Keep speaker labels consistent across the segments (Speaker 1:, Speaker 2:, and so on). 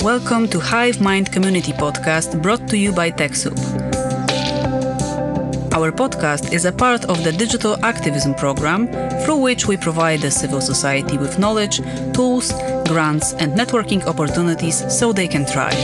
Speaker 1: Welcome to Hive Mind Community Podcast, brought to you by TechSoup. Our podcast is a part of the digital activism program, through which we provide the civil society with knowledge, tools, grants, and networking opportunities so they can thrive.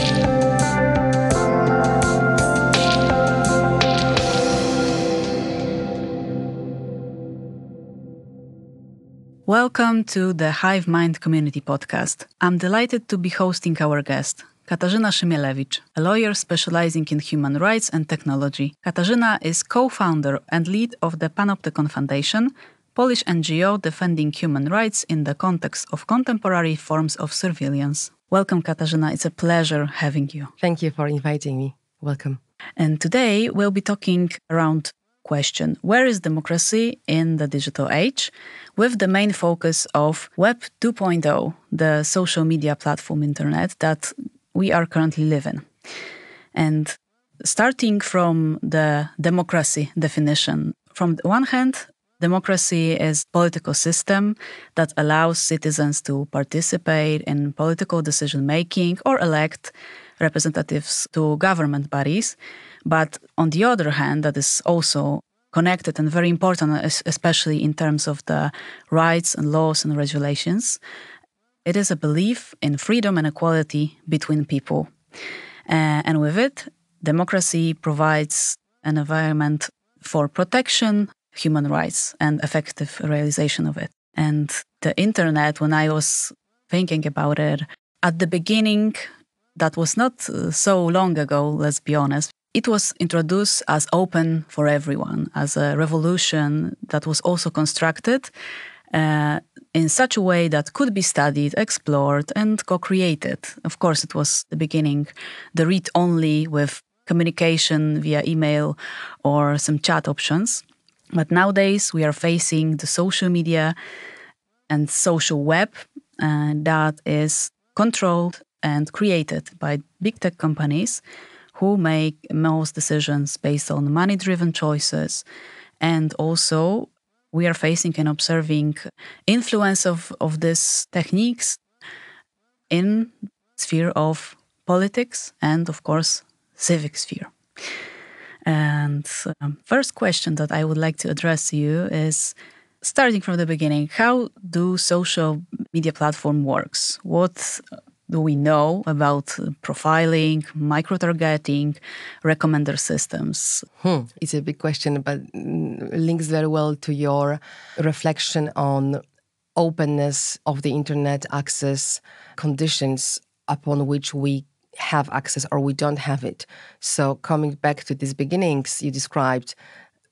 Speaker 1: Welcome to the Hive Mind Community Podcast. I'm delighted to be hosting our guest, Katarzyna Szymielewicz, a lawyer specializing in human rights and technology. Katarzyna is co-founder and lead of the Panoptykon Foundation, Polish NGO defending human rights in the context of contemporary forms of surveillance. Welcome, Katarzyna. It's a pleasure having you.
Speaker 2: Thank you for inviting me. Welcome.
Speaker 1: And today we'll be talking around question, where is democracy in the digital age, with the main focus of Web 2.0, the social media platform internet that we are currently living. And starting from the democracy definition, from the one hand, democracy is a political system that allows citizens to participate in political decision-making or elect representatives to government bodies. But on the other hand, that is also connected and very important, especially in terms of the rights and laws and regulations. It is a belief in freedom and equality between people. And with it, democracy provides an environment for protection, human rights, and effective realization of it. And the internet, when I was thinking about it, at the beginning, that was not so long ago, let's be honest. It was introduced as open for everyone, as a revolution that was also constructed in such a way that could be studied, explored, and co-created. Of course, it was the beginning, the read-only with communication via email or some chat options. But nowadays, we are facing the social media and social web that is controlled and created by big tech companies who make most decisions based on money-driven choices. And also, we are facing and observing influence of these techniques in sphere of politics and, of course, civic sphere. And first question that I would like to address to you is, starting from the beginning, how do social media platform works? What do we know about profiling, micro-targeting, recommender systems?
Speaker 2: It's a big question, but links very well to your reflection on openness of the internet access, conditions upon which we have access or we don't have it. So coming back to these beginnings you described,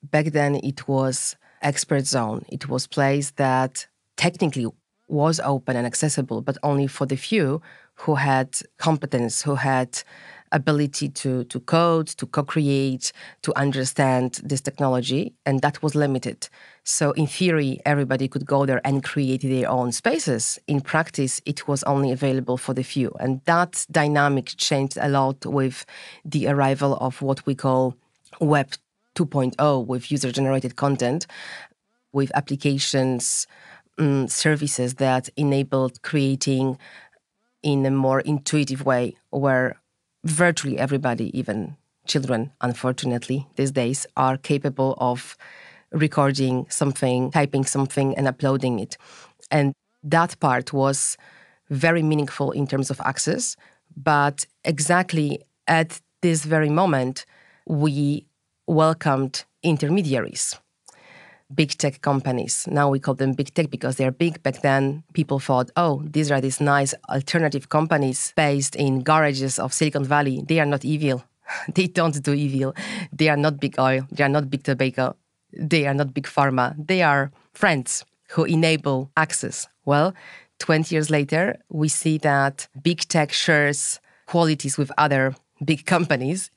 Speaker 2: back then it was expert zone. It was place that technically was open and accessible, but only for the few who had competence, who had ability to code, to co-create, to understand this technology, and that was limited. So in theory, everybody could go there and create their own spaces. In practice, it was only available for the few. And that dynamic changed a lot with the arrival of what we call Web 2.0, with user-generated content, with applications, services that enabled creating in a more intuitive way, where virtually everybody, even children, unfortunately, these days, are capable of recording something, typing something, and uploading it. And that part was very meaningful in terms of access. But exactly at this very moment, we welcomed intermediaries. Big tech companies. Now we call them big tech because they're big. Back then, people thought, oh, these are these nice alternative companies based in garages of Silicon Valley. They are not evil. They don't do evil. They are not big oil. They are not big tobacco. They are not big pharma. They are friends who enable access. Well, 20 years later, we see that big tech shares qualities with other big companies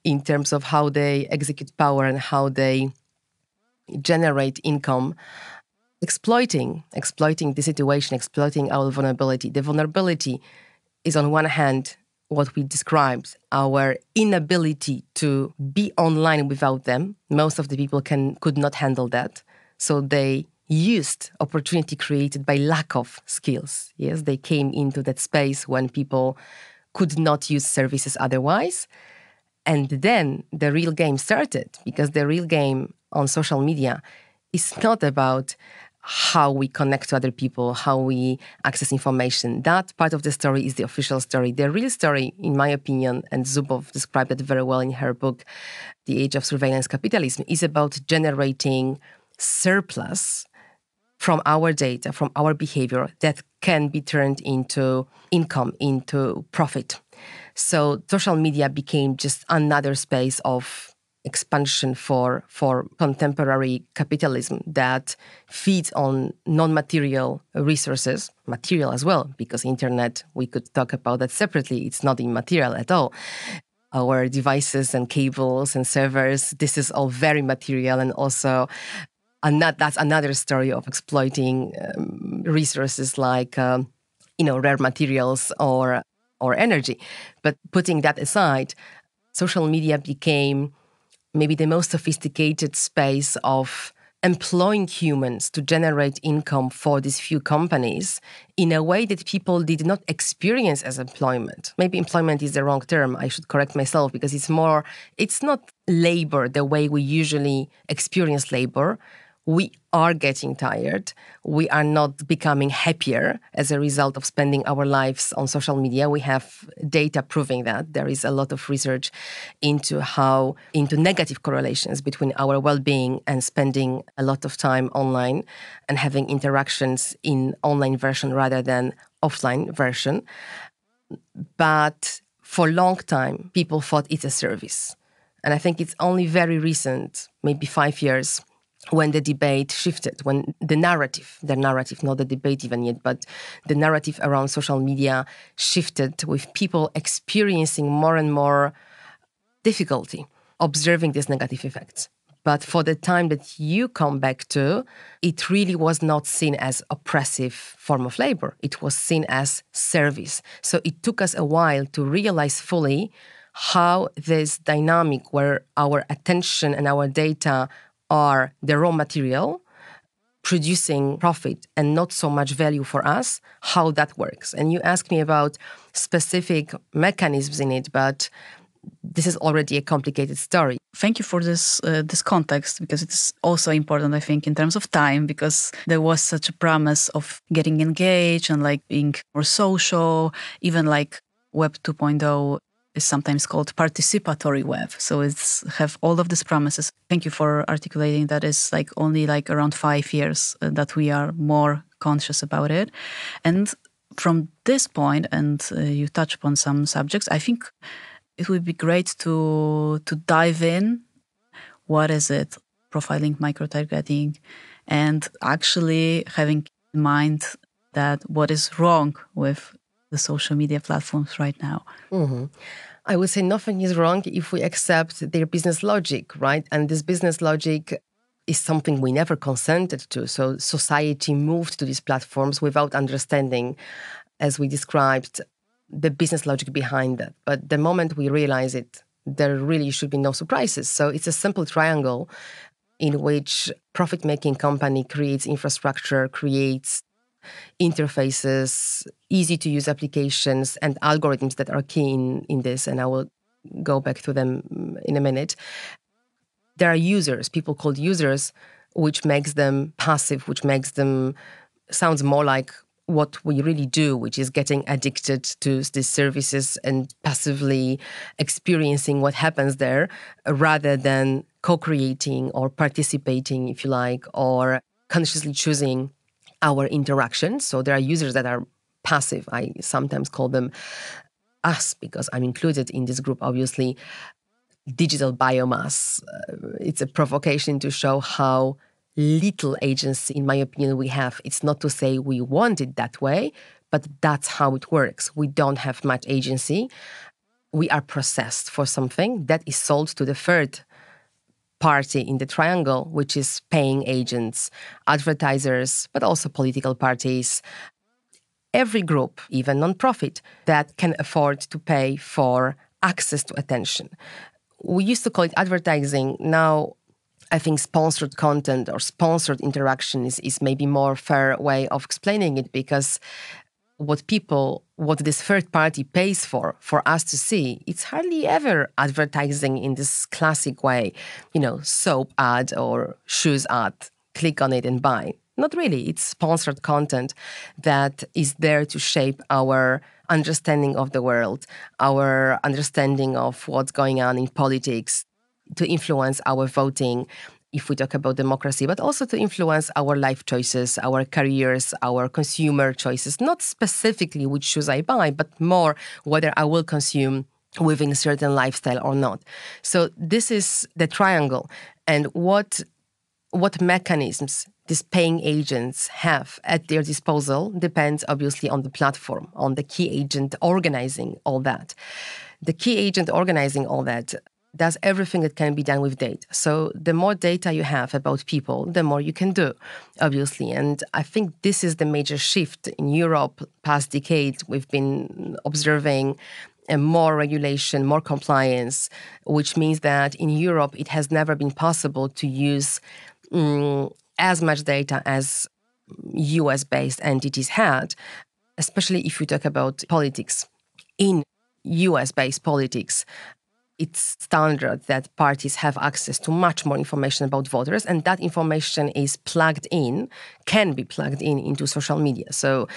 Speaker 2: in terms of how they execute power and how they generate income, exploiting the situation, exploiting our vulnerability. The vulnerability is on one hand what we described, our inability to be online without them. Most of the people could not handle that. So they used opportunity created by lack of skills. Yes, they came into that space when people could not use services otherwise. And then the real game started, because the real game on social media is not about how we connect to other people, how we access information. That part of the story is the official story. The real story, in my opinion, and Zuboff described it very well in her book, The Age of Surveillance Capitalism, is about generating surplus from our data, from our behavior, that can be turned into income, into profit. So social media became just another space of expansion for contemporary capitalism that feeds on non-material resources, material as well, because internet, we could talk about that separately. It's not immaterial at all. Our devices and cables and servers, this is all very material, and also that's another story of exploiting resources like rare materials or energy. But putting that aside, social media became maybe the most sophisticated space of employing humans to generate income for these few companies in a way that people did not experience as employment. Maybe employment is the wrong term. I should correct myself, because it's not labor the way we usually experience labor. We are getting tired. We are not becoming happier as a result of spending our lives on social media. We have data proving that. There is a lot of research into negative correlations between our well-being and spending a lot of time online and having interactions in online version rather than offline version. But for a long time, people thought it's a service. And I think it's only very recent, maybe 5 years, when the debate shifted, when the narrative, not the debate even yet, but the narrative around social media shifted, with people experiencing more and more difficulty observing these negative effects. But for the time that you come back to, it really was not seen as oppressive form of labor. It was seen as service. So it took us a while to realize fully how this dynamic where our attention and our data are the raw material, producing profit and not so much value for us, how that works. And you asked me about specific mechanisms in it, but this is already a complicated story.
Speaker 1: Thank you for this context, because it's also important, I think, in terms of time, because there was such a promise of getting engaged and like being more social, even like Web 2.0 is sometimes called participatory web. So it's have all of these promises. Thank you for articulating that. It's like only like around 5 years that we are more conscious about it. And from this point, and you touch upon some subjects, I think it would be great to dive in. What is it? Profiling, micro-targeting, and actually having in mind that what is wrong with the social media platforms right now.
Speaker 2: Mm-hmm. I would say nothing is wrong if we accept their business logic, right? And this business logic is something we never consented to. So society moved to these platforms without understanding, as we described, the business logic behind that. But the moment we realize it, there really should be no surprises. So it's a simple triangle in which profit-making company creates infrastructure, creates interfaces, easy-to-use applications, and algorithms that are key in this, and I will go back to them in a minute. There are users, people called users, which makes them passive, which makes them sounds more like what we really do, which is getting addicted to these services and passively experiencing what happens there, rather than co-creating or participating, if you like, or consciously choosing our interactions. So there are users that are passive. I sometimes call them us, because I'm included in this group, obviously. Digital biomass. It's a provocation to show how little agency, in my opinion, we have. It's not to say we want it that way, but that's how it works. We don't have much agency. We are processed for something that is sold to the third party in the triangle, which is paying agents, advertisers, but also political parties, every group, even non-profit, that can afford to pay for access to attention. We used to call it advertising. Now, I think sponsored content or sponsored interaction is maybe more fair way of explaining it, because what this third party pays for us to see, it's hardly ever advertising in this classic way, soap ad or shoes ad, click on it and buy. Not really. It's sponsored content that is there to shape our understanding of the world, our understanding of what's going on in politics, to influence our voting, if we talk about democracy, but also to influence our life choices, our careers, our consumer choices, not specifically which shoes I buy, but more whether I will consume within a certain lifestyle or not. So this is the triangle. And what mechanisms these paying agents have at their disposal depends obviously on the platform, on the key agent organizing all that. The key agent organizing all that does everything that can be done with data. So the more data you have about people, the more you can do, obviously. And I think this is the major shift in Europe. Past decade, we've been observing more regulation, more compliance, which means that in Europe, it has never been possible to use as much data as US-based entities had, especially if you talk about politics. In US-based politics, it's standard that parties have access to much more information about voters, and that information is can be plugged into social media. So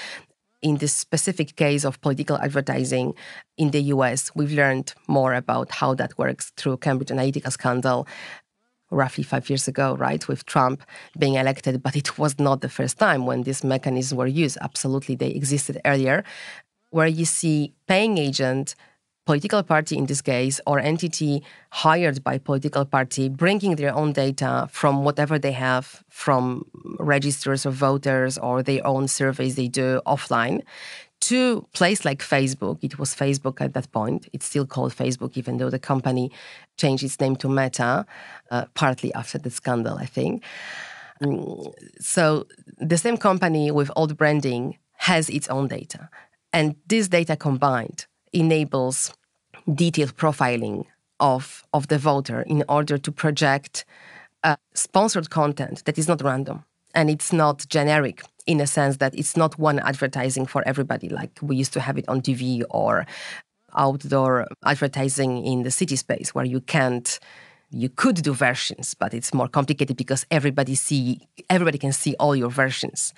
Speaker 2: in this specific case of political advertising in the US, we've learned more about how that works through Cambridge Analytica scandal roughly 5 years ago, right, with Trump being elected. But it was not the first time when these mechanisms were used. Absolutely, they existed earlier, where you see paying agent, political party in this case, or entity hired by political party, bringing their own data from whatever they have from registers of voters or their own surveys they do offline to place like Facebook. It was Facebook at that point. It's still called Facebook, even though the company changed its name to Meta, partly after the scandal, I think. So the same company with old branding has its own data. And this data combined enables detailed profiling of the voter in order to project sponsored content that is not random and it's not generic in a sense that it's not one advertising for everybody like we used to have it on TV or outdoor advertising in the city space where you could do versions, but it's more complicated because everybody can see all your versions.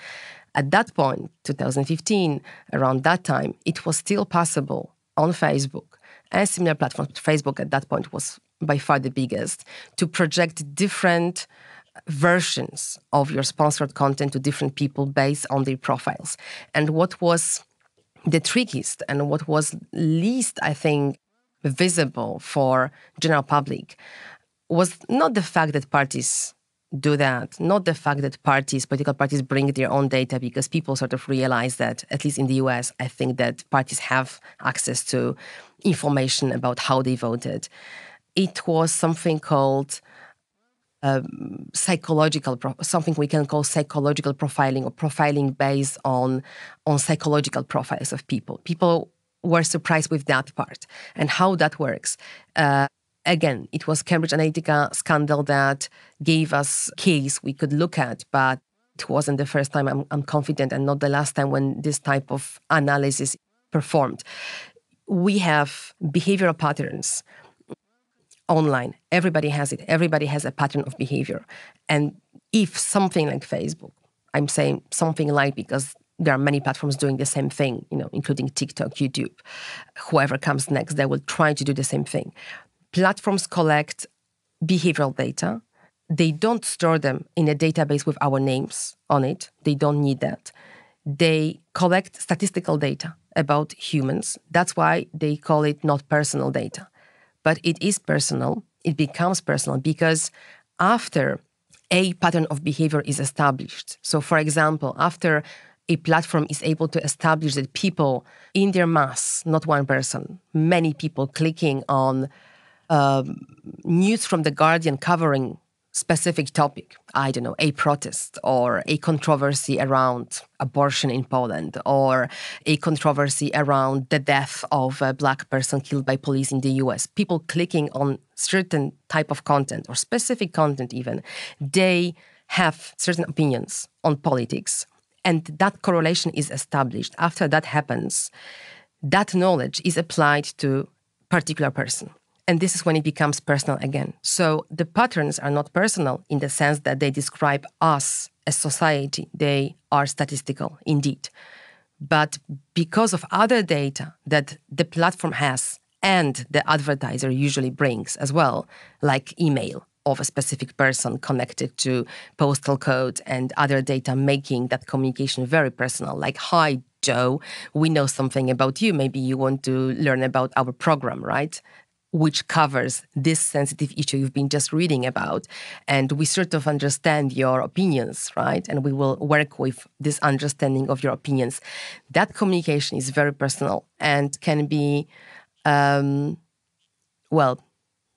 Speaker 2: At that point, 2015, around that time, it was still possible on Facebook and similar platforms. Facebook at that point was by far the biggest, to project different versions of your sponsored content to different people based on their profiles. And what was the trickiest and what was least, I think, visible for general public was not the fact that parties do that, not the fact that political parties bring their own data, because people sort of realize that, at least in the US, I think that parties have access to information about how they voted. It was something called something we can call psychological profiling, or profiling based on psychological profiles of people. People were surprised with that part and how that works. Again, it was Cambridge Analytica scandal that gave us a case we could look at, but it wasn't the first time, I'm confident, and not the last time when this type of analysis performed. We have behavioral patterns online. Everybody has it. Everybody has a pattern of behavior. And if something like Facebook, I'm saying something like because there are many platforms doing the same thing, including TikTok, YouTube, whoever comes next, they will try to do the same thing. Platforms collect behavioral data. They don't store them in a database with our names on it. They don't need that. They collect statistical data about humans. That's why they call it not personal data. But it is personal. It becomes personal because after a pattern of behavior is established, so for example, after a platform is able to establish that people in their mass, not one person, many people clicking on news from The Guardian covering specific topic, I don't know, a protest or a controversy around abortion in Poland or a controversy around the death of a Black person killed by police in the US. People clicking on certain type of content or specific content even, they have certain opinions on politics. and that correlation is established, after that happens, that knowledge is applied to a particular person. And this is when it becomes personal again. So the patterns are not personal in the sense that they describe us as society. They are statistical, indeed. But because of other data that the platform has and the advertiser usually brings as well, like email of a specific person connected to postal code and other data, making that communication very personal, like, hi, Joe, we know something about you. Maybe you want to learn about our program, right? Which covers this sensitive issue you've been just reading about. And we sort of understand your opinions, right? And we will work with this understanding of your opinions. That communication is very personal and can be, that's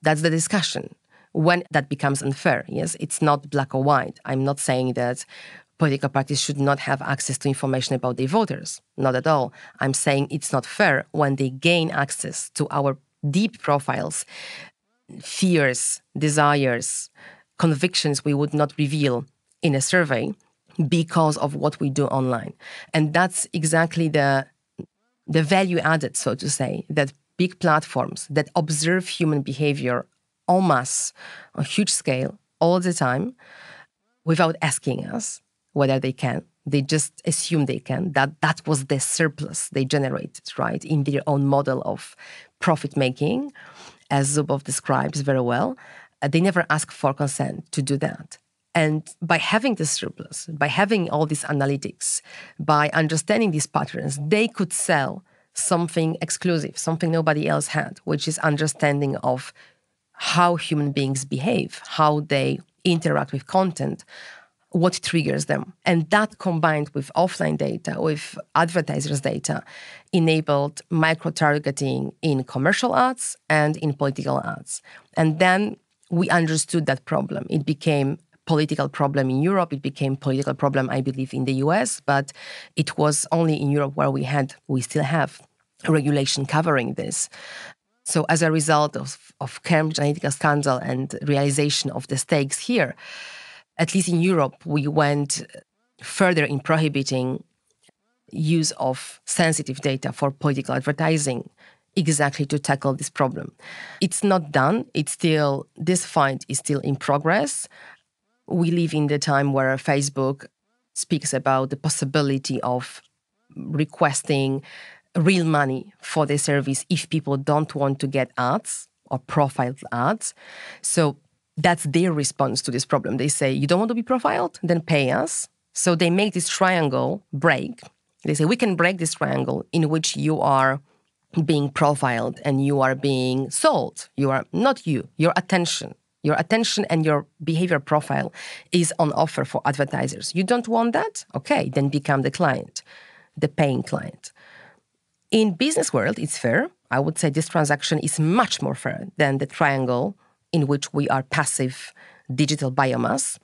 Speaker 2: the discussion. When that becomes unfair, yes, it's not black or white. I'm not saying that political parties should not have access to information about their voters. Not at all. I'm saying it's not fair when they gain access to our deep profiles, fears, desires, convictions we would not reveal in a survey because of what we do online. And that's exactly the value added, so to say, that big platforms that observe human behavior en masse, on a huge scale, all the time, without asking us whether they can. They just assume they can. That was the surplus they generated, right, in their own model of profit-making, as Zuboff describes very well. They never ask for consent to do that. And by having this surplus, by having all these analytics, by understanding these patterns, they could sell something exclusive, something nobody else had, which is understanding of how human beings behave, how they interact with content, what triggers them. And that combined with offline data, with advertisers' data, enabled micro-targeting in commercial ads and in political ads. And then we understood that problem. It became a political problem in Europe. It became a political problem, I believe, in the US. But it was only in Europe where we still have regulation covering this. So as a result of Cambridge Analytica scandal and realization of the stakes here, at least in Europe, we went further in prohibiting use of sensitive data for political advertising, exactly to tackle this problem. It's not done. This fight is still in progress. We live in the time where Facebook speaks about the possibility of requesting real money for the service if people don't want to get ads or profiled ads. So that's their response to this problem. They say, you don't want to be profiled? Then pay us. So they make this triangle break. They say, we can break this triangle in which you are being profiled and you are being sold. You are not your attention. Your attention and your behavior profile is on offer for advertisers. You don't want that? Okay, then become the client, the paying client. In business world, it's fair. I would say this transaction is much more fair than the triangle in which we are passive digital biomass.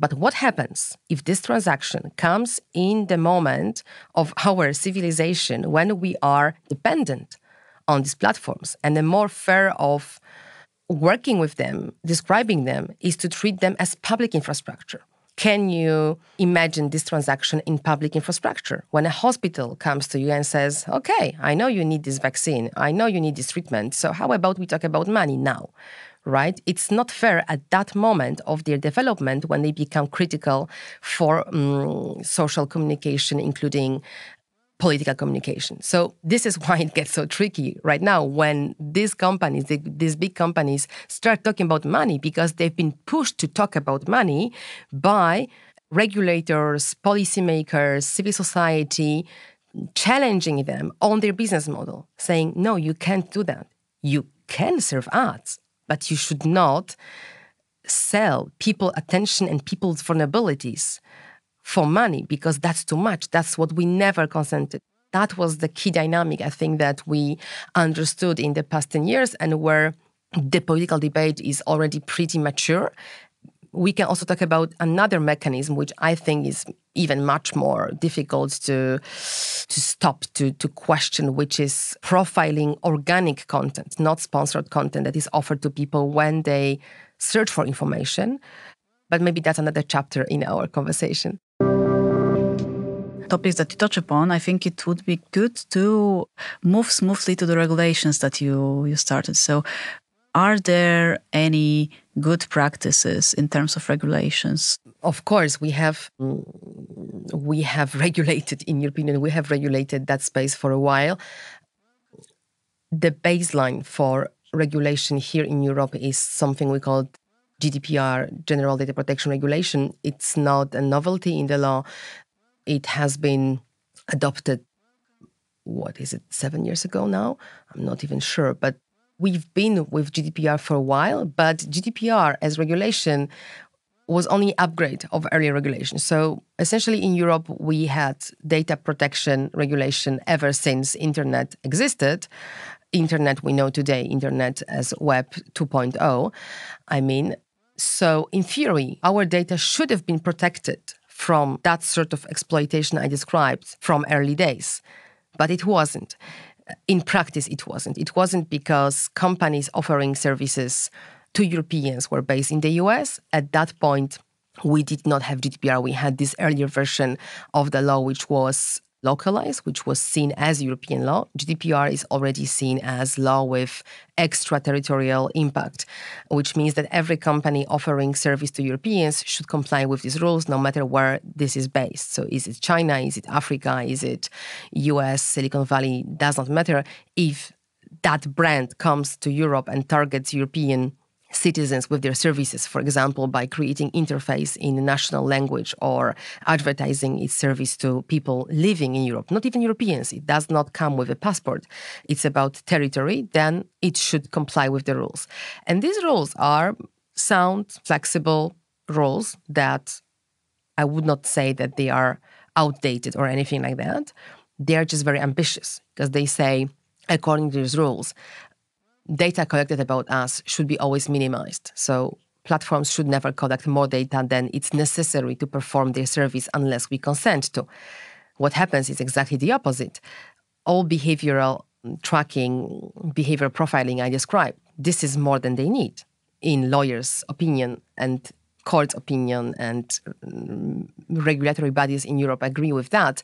Speaker 2: But what happens if this transaction comes in the moment of our civilization when we are dependent on these platforms? And the more fair of working with them, describing them, is to treat them as public infrastructure. Can you imagine this transaction in public infrastructure? When a hospital comes to you and says, okay, I know you need this vaccine, I know you need this treatment, so how about we talk about money now, right? It's not fair at that moment of their development when they become critical for social communication, including political communication. So this is why it gets so tricky right now when these companies, these big companies, start talking about money because they've been pushed to talk about money by regulators, policymakers, civil society, challenging them on their business model, saying, no, you can't do that. You can serve ads, but you should not sell people attention and people's vulnerabilities for money, because that's too much. That's what we never consented. That was the key dynamic, I think, that we understood in the past 10 years and where the political debate is already pretty mature. We can also talk about another mechanism, which I think is even much more difficult to stop, to question, which is profiling organic content, not sponsored content that is offered to people when they search for information. But maybe that's another chapter in our conversation.
Speaker 1: topics that you touch upon, I think it would be good to move smoothly to the regulations that you started. So are there any good practices in terms of regulations?
Speaker 2: Of course, we have regulated, in European Union, we have regulated that space for a while. The baseline for regulation here in Europe is something we call GDPR, General Data Protection Regulation. It's not a novelty in the law. It has been adopted, 7 years ago now? I'm not even sure. But we've been with GDPR for a while, but GDPR as regulation was only upgrade of earlier regulation. So essentially in Europe, we had data protection regulation ever since Internet existed. Internet we know today, Internet as Web 2.0, So in theory, our data should have been protected from that sort of exploitation I described from early days. But it wasn't. In practice, it wasn't. It wasn't because companies offering services to Europeans were based in the US. At that point, we did not have GDPR. We had this earlier version of the law, which was localized, which was seen as European law. GDPR is already seen as law with extraterritorial impact, which means that every company offering service to Europeans should comply with these rules, no matter where this is based. So is it China? Is it Africa? Is it US, Silicon Valley? Does not matter. If that brand comes to Europe and targets European citizens with their services, for example, by creating interface in national language or advertising its service to people living in Europe, not even Europeans. It does not come with a passport. It's about territory. Then it should comply with the rules. And these rules are sound, flexible rules that I would not say that they are outdated or anything like that. They are just very ambitious because they say, according to these rules, data collected about us should be always minimized. So platforms should never collect more data than it's necessary to perform their service unless we consent to. What happens is exactly the opposite. All behavioral tracking, behavior profiling I described, this is more than they need, in lawyers' opinion and court's opinion, and regulatory bodies in Europe agree with that.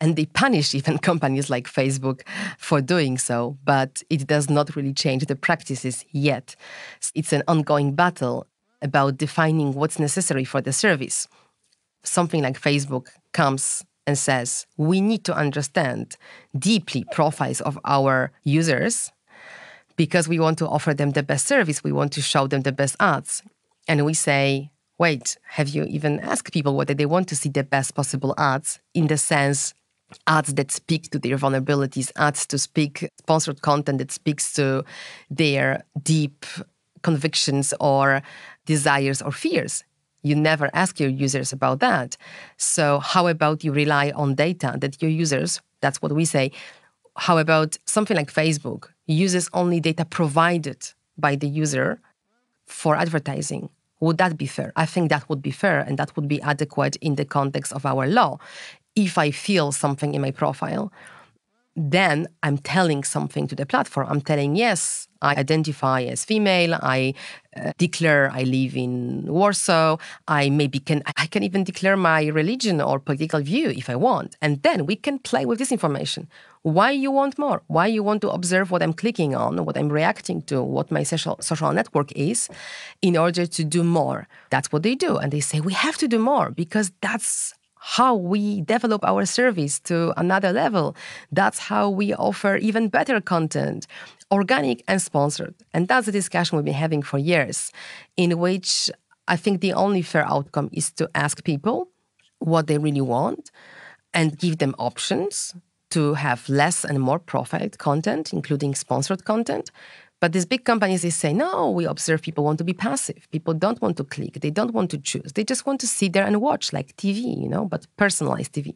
Speaker 2: And they punish even companies like Facebook for doing so, but it does not really change the practices yet. It's an ongoing battle about defining what's necessary for the service. Something like Facebook comes and says, we need to understand deeply profiles of our users because we want to offer them the best service. We want to show them the best ads. And we say, wait, have you even asked people whether they want to see the best possible ads, in the sense ads that speak to their vulnerabilities, ads to speak, sponsored content that speaks to their deep convictions or desires or fears. You never ask your users about that. So how about you rely on data that your users, that's what we say, how about something like Facebook uses only data provided by the user for advertising? Would that be fair? I think that would be fair, and that would be adequate in the context of our law. If I feel something in my profile, then I'm telling something to the platform. I'm telling, yes, I identify as female. I declare I live in Warsaw. I can even declare my religion or political view if I want. And then we can play with this information. Why you want more? Why you want to observe what I'm clicking on, what I'm reacting to, what my social network is, in order to do more. That's what they do. And they say, we have to do more because that's how we develop our service to another level. That's how we offer even better content, organic and sponsored. And that's a discussion we've been having for years, in which I think the only fair outcome is to ask people what they really want and give them options to have less and more profiled content, including sponsored content. But these big companies, they say, no, we observe people want to be passive. People don't want to click. They don't want to choose. They just want to sit there and watch, like TV, but personalized TV.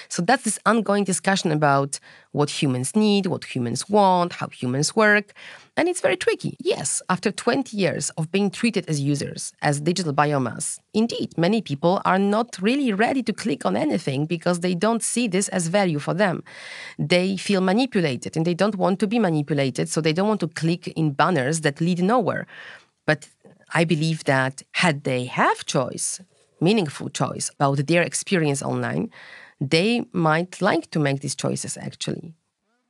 Speaker 2: So that's this ongoing discussion about what humans need, what humans want, how humans work. And it's very tricky. Yes, after 20 years of being treated as users, as digital biomass, indeed, many people are not really ready to click on anything because they don't see this as value for them. They feel manipulated and they don't want to be manipulated, so they don't want to click in banners that lead nowhere. But I believe that had they have choice, meaningful choice about their experience online, they might like to make these choices, actually.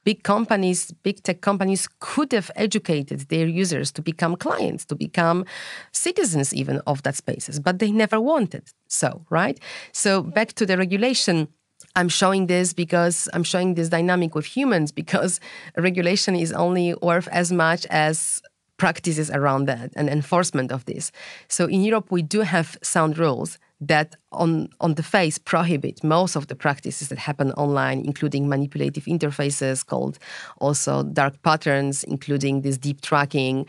Speaker 2: Big companies, big tech companies could have educated their users to become clients, to become citizens even of that spaces, but they never wanted so, right? So back to the regulation, I'm showing this dynamic with humans because regulation is only worth as much as practices around that and enforcement of this. So in Europe, we do have sound rules that on the face prohibit most of the practices that happen online, including manipulative interfaces called also dark patterns, including this deep tracking,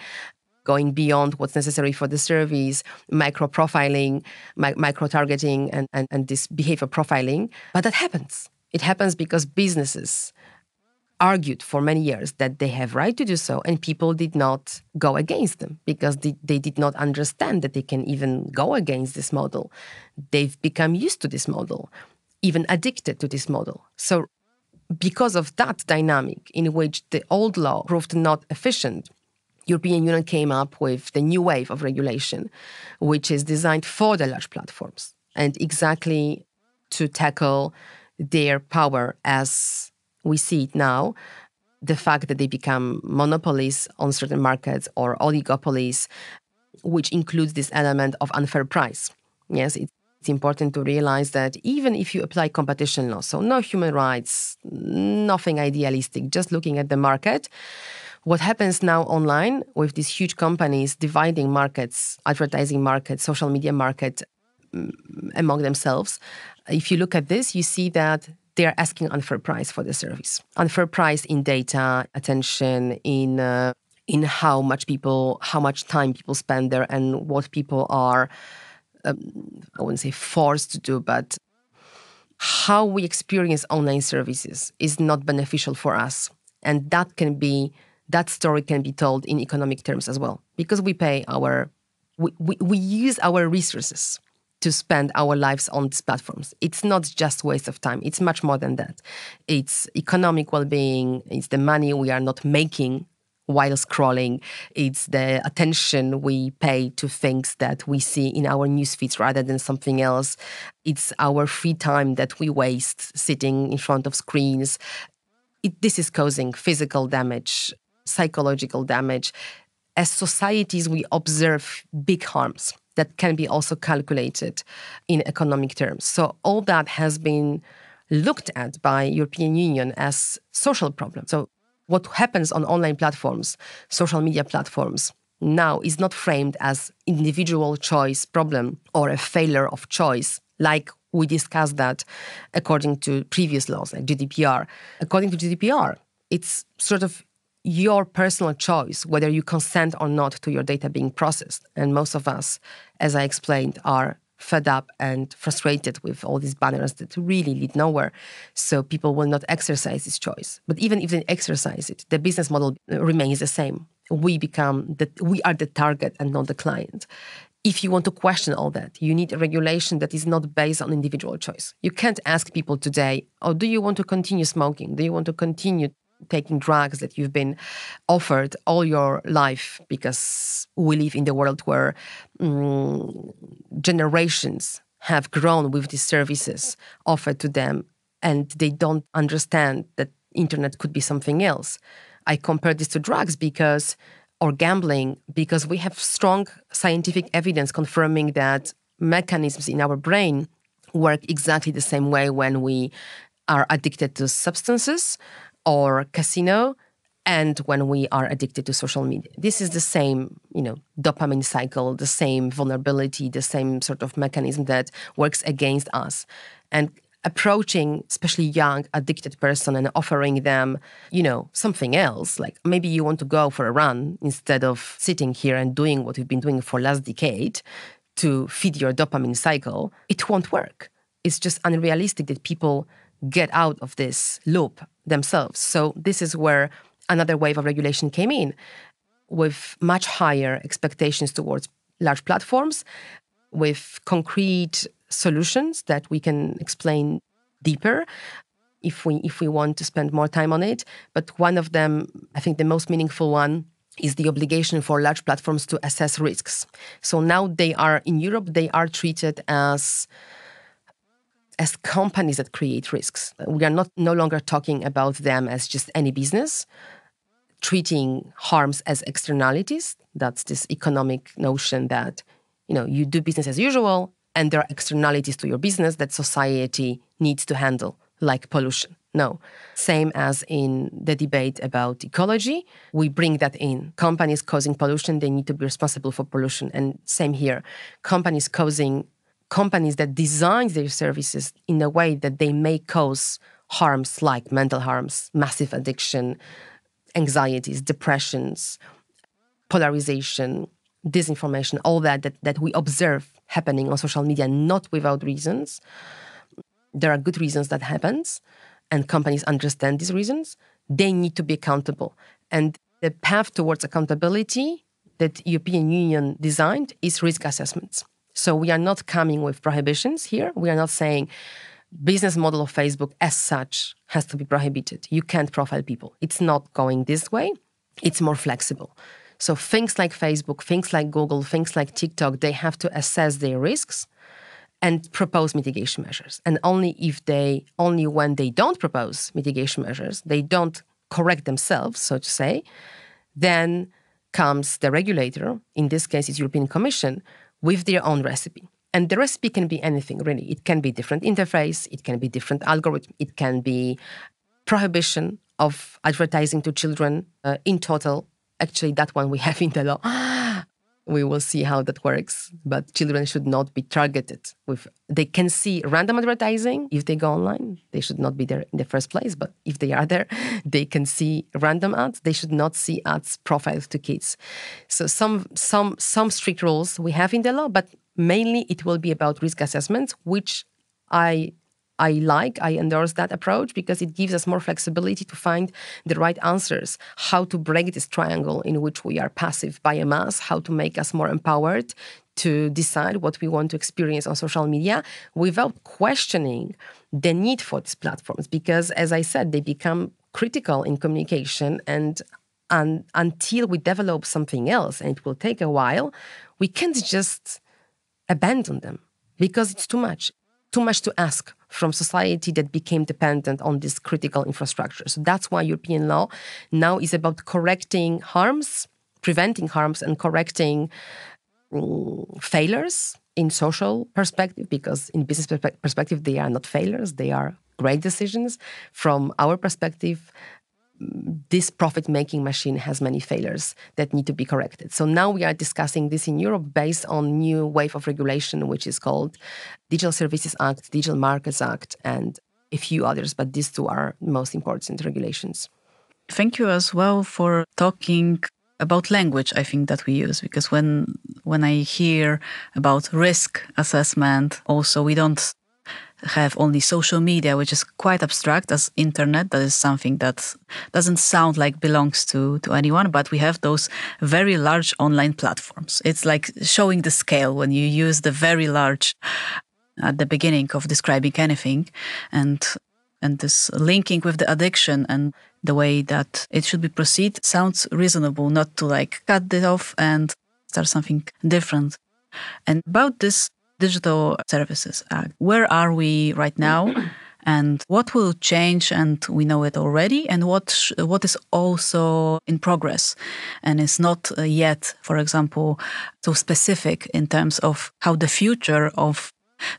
Speaker 2: going beyond what's necessary for the service, micro-profiling, micro-targeting, and this behavior profiling. But that happens. It happens because businesses argued for many years that they have right to do so, and people did not go against them because they did not understand that they can even go against this model. They've become used to this model, even addicted to this model. So because of that dynamic in which the old law proved not efficient, European Union came up with the new wave of regulation, which is designed for the large platforms and exactly to tackle their power as we see it now, the fact that they become monopolies on certain markets or oligopolies, which includes this element of unfair price. Yes, it's important to realize that even if you apply competition law, so no human rights, nothing idealistic, just looking at the market, what happens now online with these huge companies dividing markets, advertising market, social media market among themselves, if you look at this, you see that they are asking unfair price for the service. Unfair price in data, attention, in how much time people spend there and what people are, I wouldn't say forced to do, but how we experience online services is not beneficial for us. And that story can be told in economic terms as well, because we use our resources to spend our lives on these platforms. It's not just waste of time. It's much more than that. It's economic well-being. It's the money we are not making while scrolling. It's the attention we pay to things that we see in our news feeds rather than something else. It's our free time that we waste sitting in front of screens. This is causing physical damage, psychological damage. As societies, we observe big harms that can be also calculated in economic terms. So all that has been looked at by European Union as social problems. So what happens on online platforms, social media platforms, now is not framed as individual choice problem or a failure of choice, like we discussed that according to previous laws like GDPR. According to GDPR, it's sort of your personal choice whether you consent or not to your data being processed. And most of us, as I explained, are fed up and frustrated with all these banners that really lead nowhere. So people will not exercise this choice. But even if they exercise it, the business model remains the same. We are the target and not the client. If you want to question all that, you need a regulation that is not based on individual choice. You can't ask people today, do you want to continue smoking? Do you want to continue taking drugs that you've been offered all your life, because we live in the world where generations have grown with these services offered to them and they don't understand that internet could be something else. I compare this to drugs or gambling because we have strong scientific evidence confirming that mechanisms in our brain work exactly the same way when we are addicted to substances or casino, and when we are addicted to social media. This is the same, dopamine cycle, the same vulnerability, the same sort of mechanism that works against us. And approaching especially young, addicted person and offering them, something else, like maybe you want to go for a run instead of sitting here and doing what you've been doing for last decade to feed your dopamine cycle, it won't work. It's just unrealistic that people get out of this loop themselves. So this is where another wave of regulation came in with much higher expectations towards large platforms, with concrete solutions that we can explain deeper if we want to spend more time on it. But one of them, I think the most meaningful one, is the obligation for large platforms to assess risks. So now in Europe, they are treated as as companies that create risks. We are no longer talking about them as just any business, treating harms as externalities. That's this economic notion that, you do business as usual, and there are externalities to your business that society needs to handle, like pollution. No. Same as in the debate about ecology, we bring that in. Companies causing pollution, they need to be responsible for pollution. And same here. Companies that design their services in a way that they may cause harms like mental harms, massive addiction, anxieties, depressions, polarization, disinformation, all that we observe happening on social media, not without reasons. There are good reasons that happens, and companies understand these reasons. They need to be accountable. And the path towards accountability that European Union designed is risk assessments. So we are not coming with prohibitions here. We are not saying business model of Facebook as such has to be prohibited. You can't profile people. It's not going this way. It's more flexible. So things like Facebook, things like Google, things like TikTok, they have to assess their risks and propose mitigation measures. And only when they don't propose mitigation measures, they don't correct themselves, so to say, then comes the regulator, in this case it's European Commission, with their own recipe. And the recipe can be anything, really. It can be different interface, it can be different algorithm, it can be prohibition of advertising to children in total. Actually, that one we have in the law. We will see how that works. But children should not be targeted with... They can see random advertising if they go online. They should not be there in the first place. But if they are there, they can see random ads. They should not see ads profiled to kids. So some strict rules we have in the law, but mainly it will be about risk assessments, which I endorse that approach because it gives us more flexibility to find the right answers, how to break this triangle in which we are passive biomass, how to make us more empowered to decide what we want to experience on social media without questioning the need for these platforms. Because, as I said, they become critical in communication, and until we develop something else, and it will take a while, we can't just abandon them because it's too much to ask from society that became dependent on this critical infrastructure. So that's why European law now is about correcting harms, preventing harms, and correcting failures in social perspective, because in business perspective, they are not failures, they are great decisions. From our perspective, this profit-making machine has many failures that need to be corrected. So now we are discussing this in Europe based on new wave of regulation, which is called Digital Services Act, Digital Markets Act, and a few others, but these two are most important regulations.
Speaker 1: Thank you as well for talking about language, I think, that we use, because when I hear about risk assessment, also we don't have only social media, which is quite abstract, as internet. That is something that doesn't sound like belongs to anyone, but we have those very large online platforms. It's like showing the scale when you use the very large at the beginning of describing anything, and this linking with the addiction and the way that it should be proceed sounds reasonable, not to like cut it off and start something different. And about this Digital Services Act, where are we right now, and what will change? And we know it already, and what is also in progress and is not yet, for example, so specific in terms of how the future of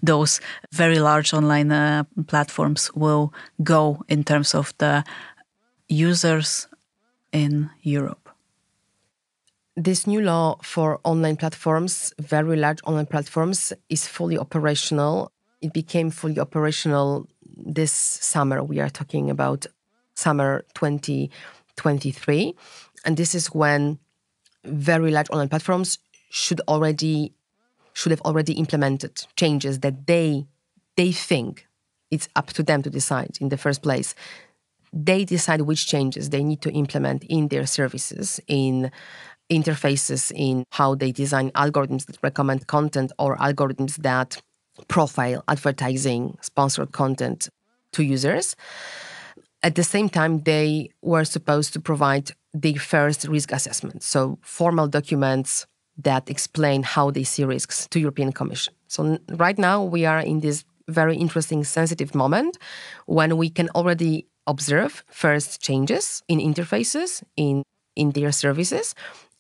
Speaker 1: those very large online platforms will go in terms of the users in Europe.
Speaker 2: This new law for online platforms, very large online platforms, is fully operational. It became fully operational this summer. We are talking about summer 2023. And this is when very large online platforms should have already implemented changes that they think it's up to them to decide in the first place. They decide which changes they need to implement in their services, in interfaces, in how they design algorithms that recommend content or algorithms that profile advertising, sponsored content to users. At the same time, they were supposed to provide their first risk assessment, so formal documents that explain how they see risks to European Commission. So right now we are in this very interesting, sensitive moment when we can already observe first changes in interfaces, in their services,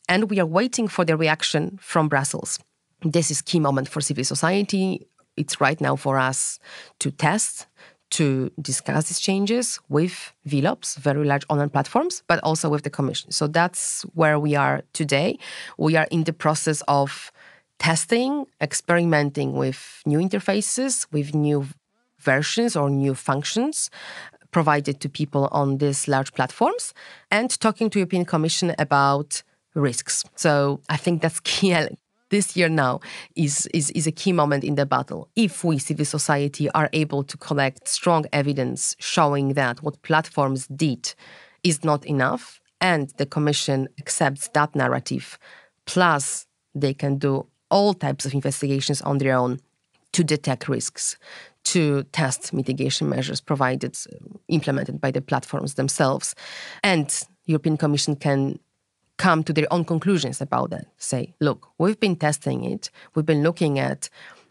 Speaker 2: and we are waiting for the reaction from Brussels. This is key moment for civil society. It's right now for us to test, to discuss these changes with VLOPs, very large online platforms, but also with the Commission. So that's where we are today. We are in the process of testing, experimenting with new interfaces, with new versions or new functions provided to people on these large platforms, and talking to European Commission about risks. So I think that's key. This year now is a key moment in the battle. If we, civil society, are able to collect strong evidence showing that what platforms did is not enough, and the Commission accepts that narrative, plus they can do all types of investigations on their own to detect risks, to test mitigation measures implemented by the platforms themselves, and European Commission can come to their own conclusions about that. Say, look, we've been testing it. We've been looking at,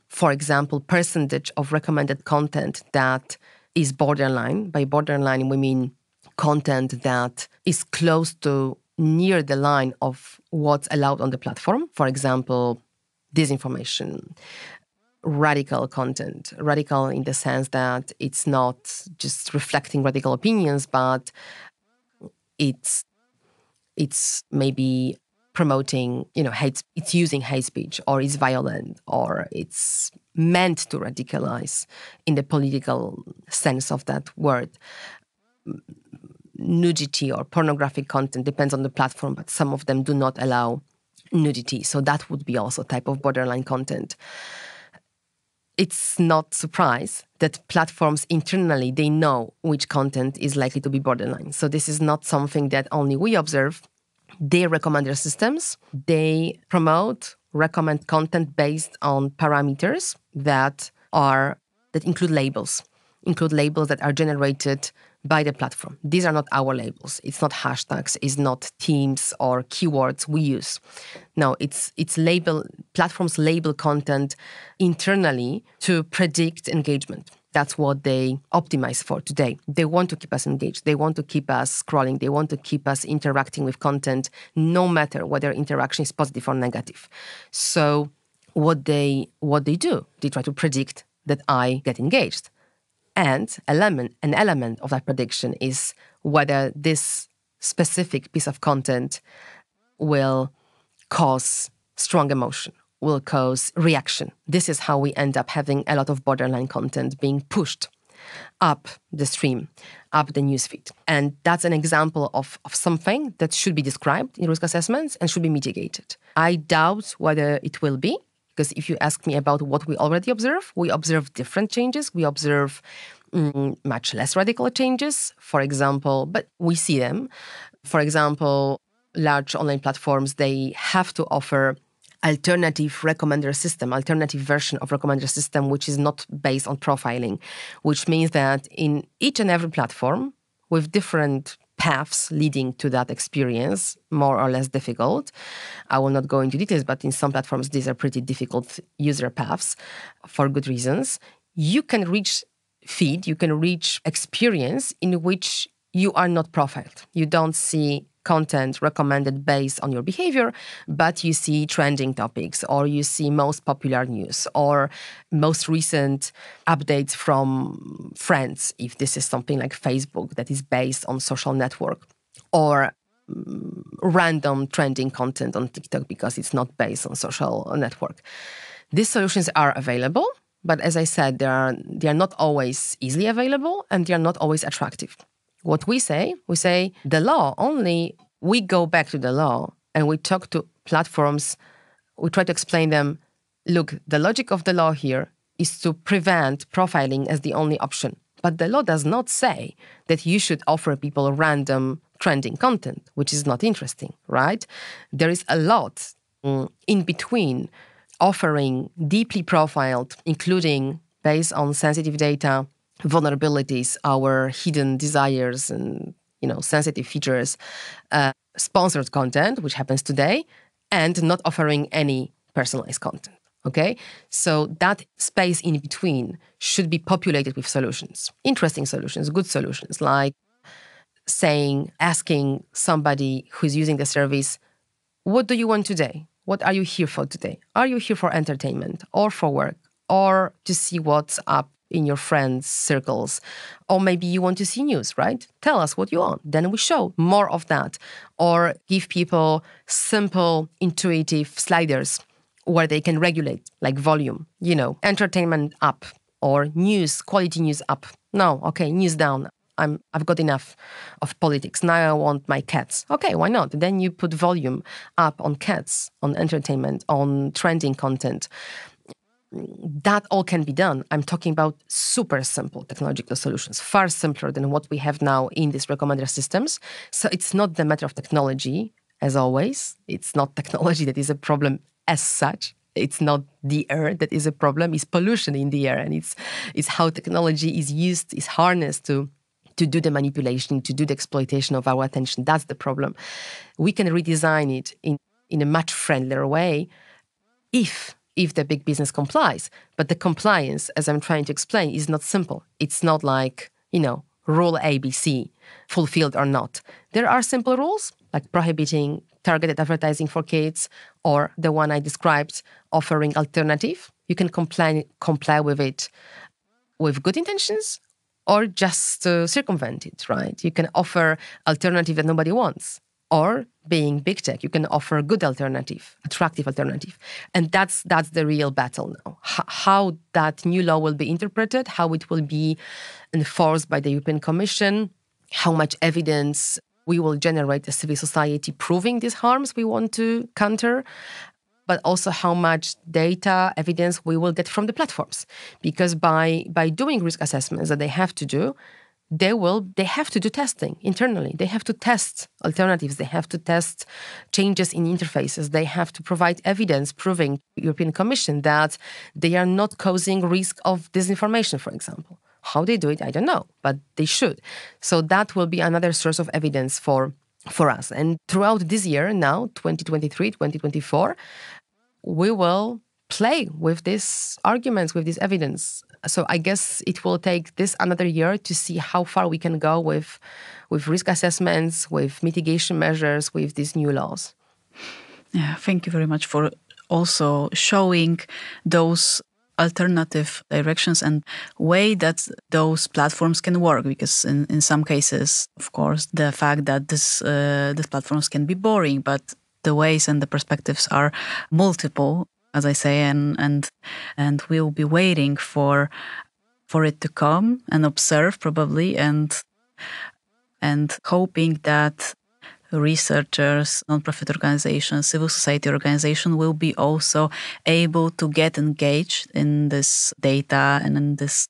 Speaker 2: for example, percentage of recommended content that is borderline. By borderline, we mean content that is close to near the line of what's allowed on the platform. For example, disinformation, radical content. Radical in the sense that it's not just reflecting radical opinions, but it's maybe promoting, hate. It's using hate speech, or it's violent, or it's meant to radicalize in the political sense of that word. Nudity or pornographic content depends on the platform, but some of them do not allow nudity. So that would be also a type of borderline content. It's not surprise that platforms internally, they know which content is likely to be borderline. So this is not something that only we observe. Their recommender systems, they recommend content based on parameters that include labels that are generated by the platform. These are not our labels. It's not hashtags. It's not themes or keywords we use. No, it's platforms label content internally to predict engagement. That's what they optimize for today. They want to keep us engaged. They want to keep us scrolling. They want to keep us interacting with content, no matter whether interaction is positive or negative. So what they do, they try to predict that I get engaged. And an element of that prediction is whether this specific piece of content will cause strong emotion, will cause reaction. This is how we end up having a lot of borderline content being pushed up the stream, up the newsfeed. And that's an example of something that should be described in risk assessments and should be mitigated. I doubt whether it will be, because if you ask me about what we already observe, we observe different changes. We observe much less radical changes, for example, but we see them. For example, large online platforms, they have to offer alternative version of recommender system, which is not based on profiling, which means that in each and every platform, with different paths leading to that experience, more or less difficult. I will not go into details, but in some platforms, these are pretty difficult user paths for good reasons. You can reach experience in which you are not profiled. You don't see content recommended based on your behavior, but you see trending topics, or you see most popular news, or most recent updates from friends, if this is something like Facebook that is based on social network, or random trending content on TikTok because it's not based on social network. These solutions are available, but as I said, they are not always easily available, and they are not always attractive. What we say the law only, we go back to the law and we talk to platforms, we try to explain them, look, the logic of the law here is to prevent profiling as the only option. But the law does not say that you should offer people random trending content, which is not interesting, right? There is a lot in between offering deeply profiled, including based on sensitive data, vulnerabilities, our hidden desires and sensitive features, sponsored content, which happens today, and not offering any personalized content. Okay? So that space in between should be populated with solutions, interesting solutions, good solutions, like asking somebody who's using the service, what do you want today? What are you here for today? Are you here for entertainment or for work or to see what's up in your friends' circles? Or maybe you want to see news, right? Tell us what you want. Then we show more of that. Or give people simple, intuitive sliders where they can regulate, like volume, entertainment up or news, quality news up. No, okay, news down. I've got enough of politics. Now I want my cats. Okay, why not? Then you put volume up on cats, on entertainment, on trending content. That all can be done. I'm talking about super simple technological solutions, far simpler than what we have now in these recommender systems. So it's not the matter of technology, as always. It's not technology that is a problem as such. It's not the air that is a problem. It's pollution in the air. And it's how technology is used, is harnessed to do the manipulation, to do the exploitation of our attention. That's the problem. We can redesign it in a much friendlier way if the big business complies. But the compliance, as I'm trying to explain, is not simple. It's not like, rule ABC, fulfilled or not. There are simple rules, like prohibiting targeted advertising for kids, or the one I described, offering alternative. You can comply with it with good intentions, or just circumvent it, right? You can offer alternative that nobody wants. Or being big tech, you can offer good alternative, attractive alternative. And that's the real battle now. How that new law will be interpreted, how it will be enforced by the European Commission, how much evidence we will generate as civil society proving these harms we want to counter, but also how much data, evidence we will get from the platforms. Because by doing risk assessments that they have to do, they have to do testing internally. They have to test alternatives. They have to test changes in interfaces. They have to provide evidence proving to the European Commission that they are not causing risk of disinformation, for example. How they do it, I don't know, but they should. So that will be another source of evidence for us. And throughout this year now, 2023, 2024, we will play with these arguments, with this evidence. So I guess it will take this another year to see how far we can go with risk assessments, with mitigation measures, with these new laws.
Speaker 1: Yeah, thank you very much for also showing those alternative directions and way that those platforms can work. Because in some cases, of course, the fact that these platforms can be boring, but the ways and the perspectives are multiple, as I say, and we'll be waiting for it to come and observe probably, and hoping that researchers, non-profit organizations, civil society organizations will be also able to get engaged in this data and in this,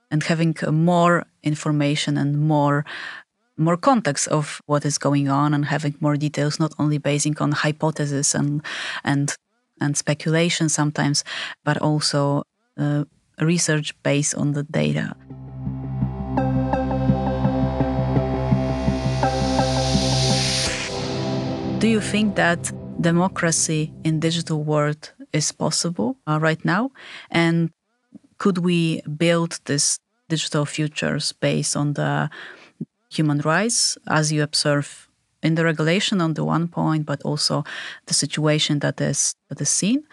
Speaker 1: and having more information and more context of what is going on, and having more details, not only basing on hypotheses and speculation sometimes, but also research based on the data. Do you think that democracy in digital world is possible right now? And could we build this digital futures based on the human rights, as you observe in the regulation on the one point, but also the situation that is seen?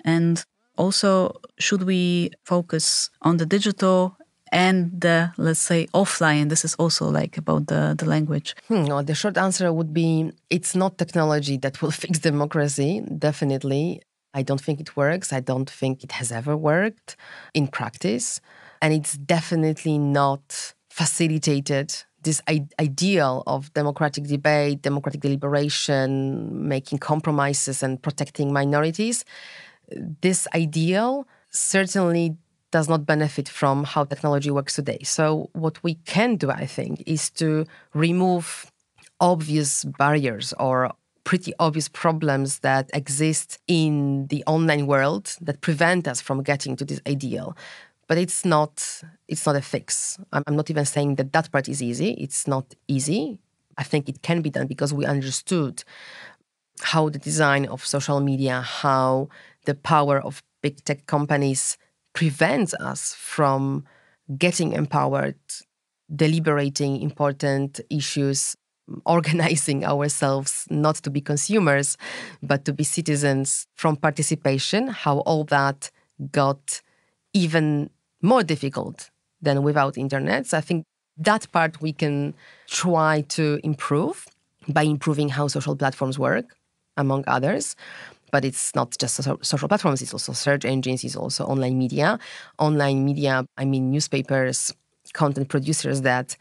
Speaker 1: And also, should we focus on the digital and the, let's say, offline? This is also like about the language.
Speaker 2: Well, the short answer would be, it's not technology that will fix democracy, definitely. I don't think it works. I don't think it has ever worked in practice. And it's definitely not facilitated this ideal of democratic debate, democratic deliberation, making compromises and protecting minorities. This ideal certainly does not benefit from how technology works today. So what we can do, I think, is to remove obvious barriers or pretty obvious problems that exist in the online world that prevent us from getting to this ideal. But it's not a fix. I'm not even saying that part is easy. It's not easy. I think it can be done because we understood how the design of social media, how the power of big tech companies prevents us from getting empowered, deliberating important issues, organizing ourselves not to be consumers, but to be citizens from participation, how all that got even more difficult than without internet. So I think that part we can try to improve by improving how social platforms work, among others. But it's not just social platforms, it's also search engines, it's also online media. Online media, I mean newspapers, content producers that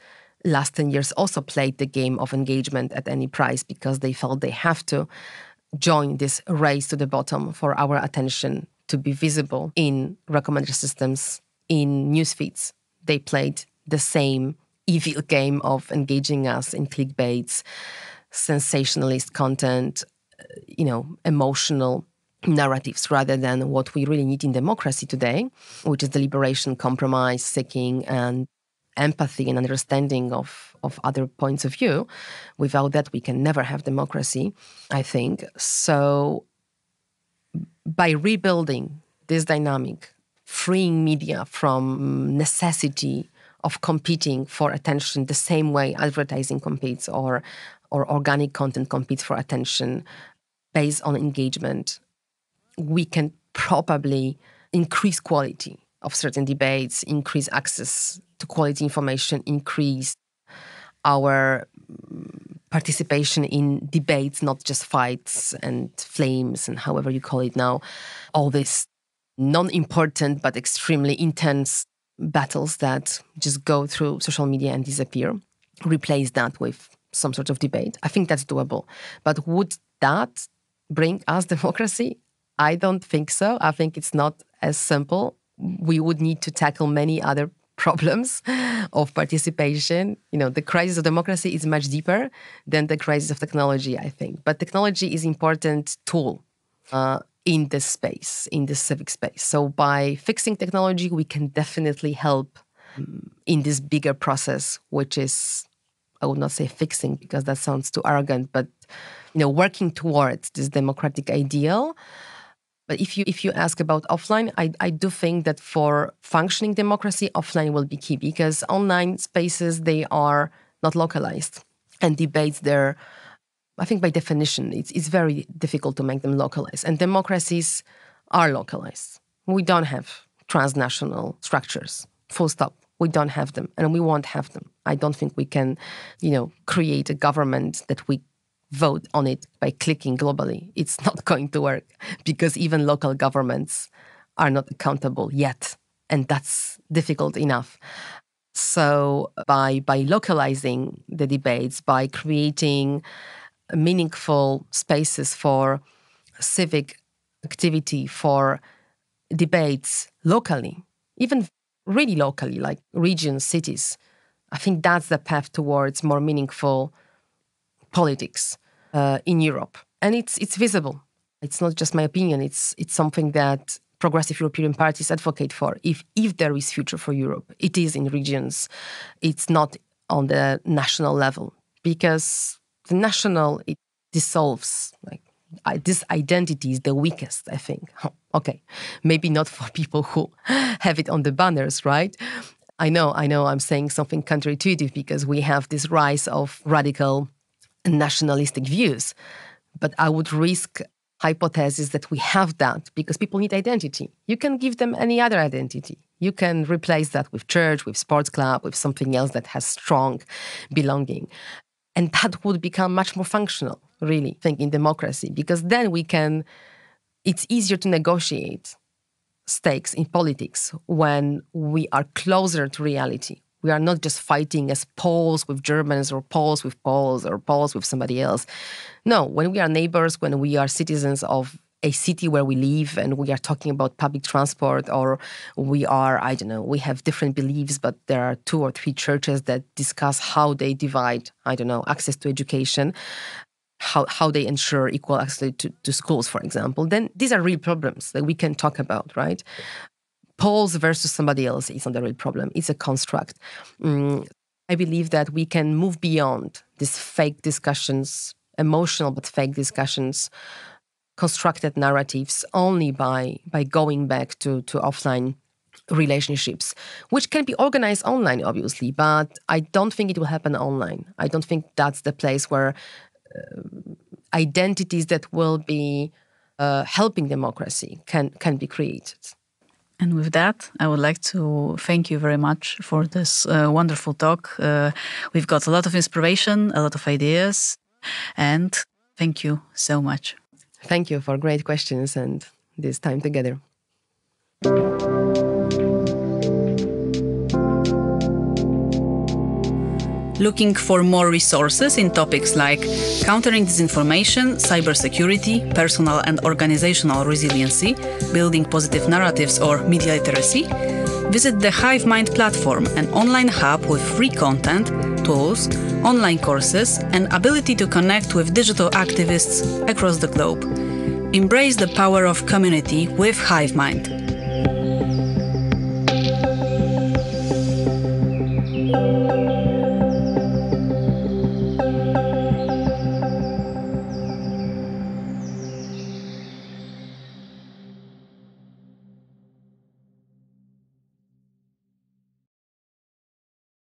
Speaker 2: last 10 years also played the game of engagement at any price because they felt they have to join this race to the bottom for our attention to be visible in recommender systems, in newsfeeds. They played the same evil game of engaging us in clickbaits, sensationalist content, emotional narratives rather than what we really need in democracy today, which is deliberation, compromise seeking, and empathy and understanding of other points of view. Without that, we can never have democracy, I think. So by rebuilding this dynamic, freeing media from necessity of competing for attention the same way advertising competes or organic content competes for attention based on engagement, we can probably increase quality of certain debates, increase access to quality information, increase our participation in debates, not just fights and flames and however you call it now, all these non-important but extremely intense battles that just go through social media and disappear. Replace that with some sort of debate. I think that's doable. But would that bring us democracy? I don't think so. I think it's not as simple. We would need to tackle many other problems of participation. The crisis of democracy is much deeper than the crisis of technology, I think. But technology is an important tool in this space, in this civic space. So by fixing technology, we can definitely help in this bigger process, which is, I would not say fixing because that sounds too arrogant, but working towards this democratic ideal. But if you ask about offline, I do think that for functioning democracy, offline will be key because online spaces, they are not localized. And debates there, I think by definition, it's very difficult to make them localized. And democracies are localized. We don't have transnational structures, full stop. We don't have them and we won't have them. I don't think we can, create a government that we vote on it by clicking globally. It's not going to work because even local governments are not accountable yet. And that's difficult enough. So by localizing the debates, by creating meaningful spaces for civic activity, for debates locally, even really locally, like regions, cities, I think that's the path towards more meaningful politics in Europe. And it's visible. It's not just my opinion. It's something that progressive European parties advocate for. If there is future for Europe, it is in regions. It's not on the national level because the national, it dissolves. This identity is the weakest, I think. Okay, maybe not for people who have it on the banners, right? I know I'm saying something counterintuitive because we have this rise of radical nationalistic views. But I would risk hypothesis that we have that because people need identity. You can give them any other identity. You can replace that with church, with sports club, with something else that has strong belonging. And that would become much more functional, really, I think, in democracy, because then it's easier to negotiate stakes in politics when we are closer to reality. We are not just fighting as Poles with Germans or Poles with Poles or Poles with somebody else. No, when we are neighbors, when we are citizens of a city where we live and we are talking about public transport, or we are, we have different beliefs, but there are 2 or 3 churches that discuss how they divide, access to education, how they ensure equal access to schools, for example, then these are real problems that we can talk about, right? Poles versus somebody else is not a real problem. It's a construct. I believe that we can move beyond these fake discussions, emotional but fake discussions, constructed narratives only by going back to offline relationships, which can be organized online, obviously, but I don't think it will happen online. I don't think that's the place where identities that will be helping democracy can be created.
Speaker 1: And with that, I would like to thank you very much for this wonderful talk. We've got a lot of inspiration, a lot of ideas, and thank you so much.
Speaker 2: Thank you for great questions and this time together.
Speaker 1: Looking for more resources in topics like countering disinformation, cybersecurity, personal and organizational resiliency, building positive narratives, or media literacy? Visit the Hive Mind platform, an online hub with free content, tools, online courses, and ability to connect with digital activists across the globe. Embrace the power of community with Hive Mind.